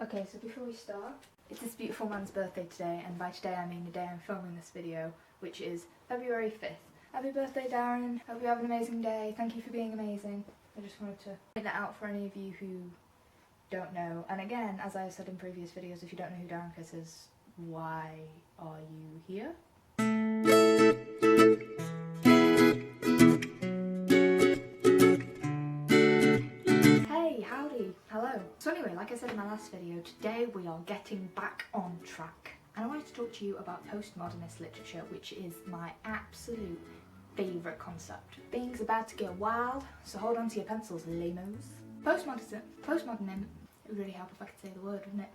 Okay, so before we start, it's this beautiful man's birthday today, and by today I mean the day I'm filming this video, which is February 5th. Happy birthday, Darren. Hope you have an amazing day. Thank you for being amazing. I just wanted to point that out for any of you who don't know. And again, as I've said in previous videos, if you don't know who Darren Chris is, why are you here? Hey, howdy, hello. So anyway, like I said in my last video, today we are getting back on track. And I wanted to talk to you about postmodernist literature, which is my absolute favourite concept. Things about to get wild, so hold on to your pencils, lamos. Postmodernism, it would really help if I could say the word, wouldn't it?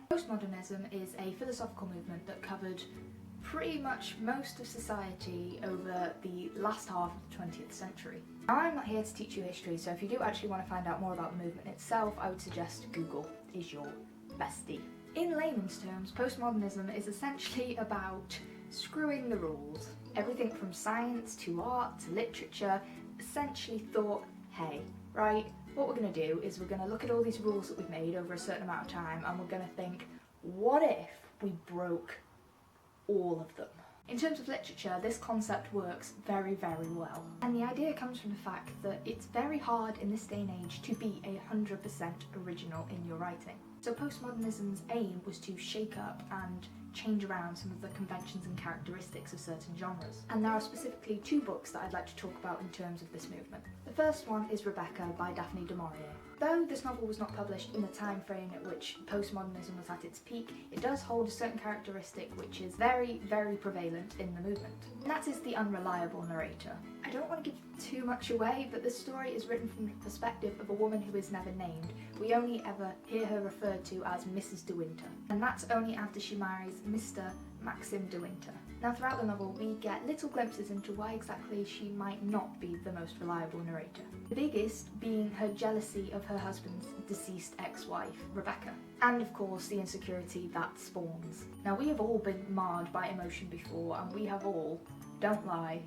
Postmodernism is a philosophical movement that covered pretty much most of society over the last half of the 20th century. Now, I'm not here to teach you history, so if you do actually want to find out more about the movement itself, I would suggest Google is your bestie. In layman's terms, postmodernism is essentially about screwing the rules. Everything from science to art to literature essentially thought, hey, right, what we're going to do is we're going to look at all these rules that we've made over a certain amount of time, and we're going to think, what if we broke all of them? In terms of literature, this concept works very, very well. And the idea comes from the fact that it's very hard in this day and age to be 100% original in your writing. So postmodernism's aim was to shake up and change around some of the conventions and characteristics of certain genres. And there are specifically two books that I'd like to talk about in terms of this movement. The first one is Rebecca by Daphne du Maurier. Though this novel was not published in the time frame at which postmodernism was at its peak, it does hold a certain characteristic which is very, very prevalent in the movement. And that is the unreliable narrator. I don't want to give too much away, but this story is written from the perspective of a woman who is never named. We only ever hear her referred to as Mrs. de Winter, and that's only after she marries Mr. Maxim de Winter. Now, throughout the novel, we get little glimpses into why exactly she might not be the most reliable narrator. The biggest being her jealousy of her husband's deceased ex-wife, Rebecca, and of course the insecurity that spawns. Now, we have all been marred by emotion before, and we have all, don't lie,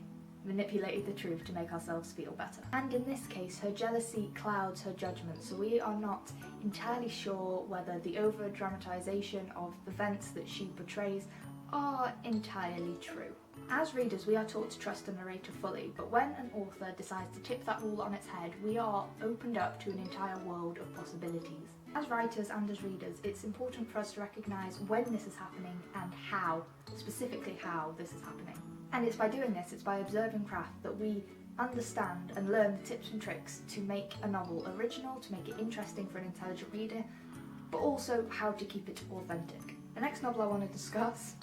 manipulated the truth to make ourselves feel better. And in this case, her jealousy clouds her judgment, so we are not entirely sure whether the over-dramatisation of events that she portrays are entirely true. As readers, we are taught to trust the narrator fully, but when an author decides to tip that rule on its head, we are opened up to an entire world of possibilities. As writers and as readers, it's important for us to recognise when this is happening and how, specifically how this is happening. And it's by doing this, it's by observing craft, that we understand and learn the tips and tricks to make a novel original, to make it interesting for an intelligent reader, but also how to keep it authentic. The next novel I want to discuss,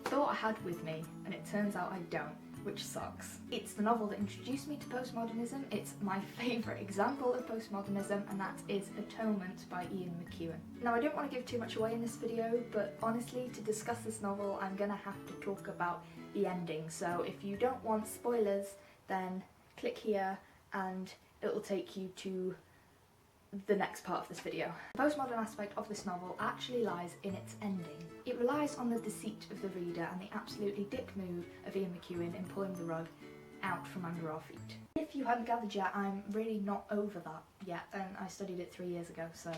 I thought I had with me, and it turns out I don't, which sucks. It's the novel that introduced me to postmodernism. It's my favourite example of postmodernism, and that is Atonement by Ian McEwan. Now, I don't want to give too much away in this video, but honestly, to discuss this novel, I'm going to have to talk about the ending. So if you don't want spoilers, then click here and it will take you to the next part of this video. The postmodern aspect of this novel actually lies in its ending. It relies on the deceit of the reader and the absolutely dick move of Ian McEwan in pulling the rug out from under our feet. If you hadn't gathered yet, I'm really not over that yet, and I studied it 3 years ago, so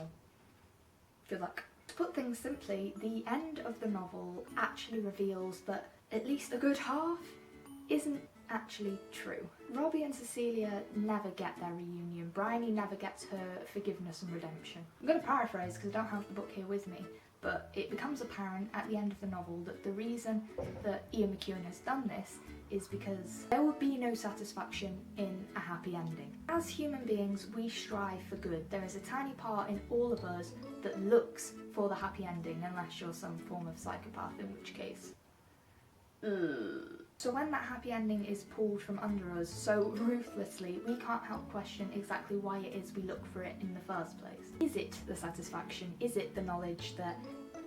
good luck. To put things simply, the end of the novel actually reveals that at least a good half isn't actually true. Robbie and Cecilia never get their reunion. Bryony never gets her forgiveness and redemption. I'm going to paraphrase because I don't have the book here with me, but it becomes apparent at the end of the novel that the reason that Ian McEwan has done this is because there would be no satisfaction in a happy ending. As human beings, we strive for good. There is a tiny part in all of us that looks for the happy ending, unless you're some form of psychopath, in which case, So when that happy ending is pulled from under us so ruthlessly, we can't help question exactly why it is we look for it in the first place. Is it the satisfaction? Is it the knowledge that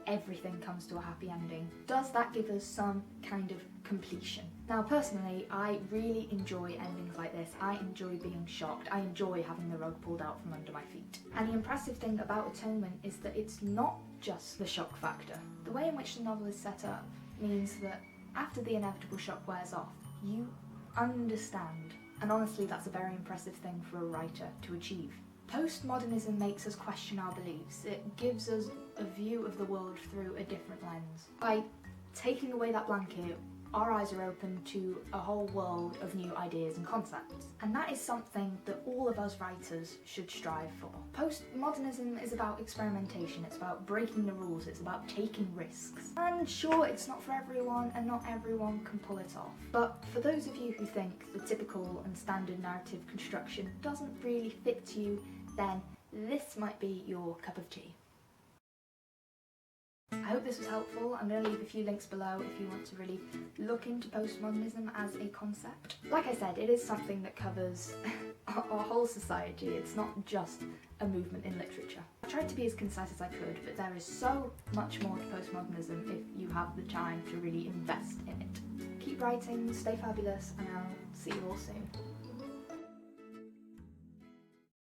everything comes to a happy ending? Does that give us some kind of completion? Now, personally, I really enjoy endings like this. I enjoy being shocked. I enjoy having the rug pulled out from under my feet. And the impressive thing about Atonement is that it's not just the shock factor. The way in which the novel is set up means that after the inevitable shock wears off, you understand. And honestly, that's a very impressive thing for a writer to achieve. Postmodernism makes us question our beliefs. It gives us a view of the world through a different lens. By taking away that blanket, our eyes are open to a whole world of new ideas and concepts. And that is something that all of us writers should strive for. Postmodernism is about experimentation, it's about breaking the rules, it's about taking risks. And sure, it's not for everyone, and not everyone can pull it off. But for those of you who think the typical and standard narrative construction doesn't really fit you, then this might be your cup of tea. I hope this was helpful. I'm going to leave a few links below if you want to really look into postmodernism as a concept. Like I said, it is something that covers our whole society. It's not just a movement in literature. I tried to be as concise as I could, but there is so much more to postmodernism if you have the time to really invest in it. Keep writing, stay fabulous, and I'll see you all soon.